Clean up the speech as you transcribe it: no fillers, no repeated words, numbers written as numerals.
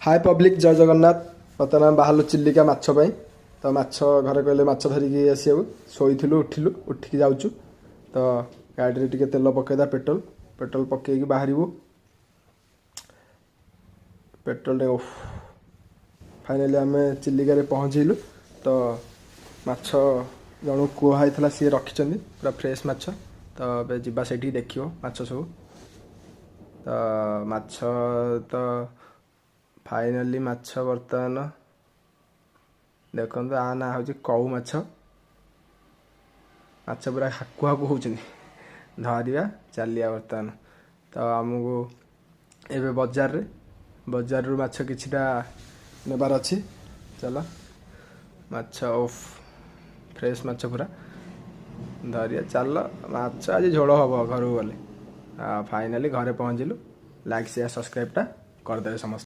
हाय public जय जगन्नाथ। बर्तमान बाहर चिल्लिका माछ पाई तो माछ घरे कहले माछ धरिकी आसू शोलु उठिलु उठिकी जाऊँ तो गाड़ी टे तेल पकईदा पेट्रोल पेट्रोल पकईकी बाहर पेट्रोल टे फाइनाली आम चिल्लिका पहुँचलु तो माछ जन कुहाई सी रखी पूरा फ्रेश माछ तो ए जा से देखियो माछ सब तो माछ तो फाइनाली माछ बर्तमान देखो आ ना हूँ कौ माछ माछ पूरा हाकु हाकु होचनी धरिया चलिया बर्तमान तो आमको एवं बजार रू माछ किछिटा नेबार अच्छी चलो माछ ओफ फ्रेश माछ पूरा धरिया चल माछ आज झोल हम घर को गले फाइनाली घरे पहुँचलु लाइक शेयर सब्सक्राइब टा करदे समस्त।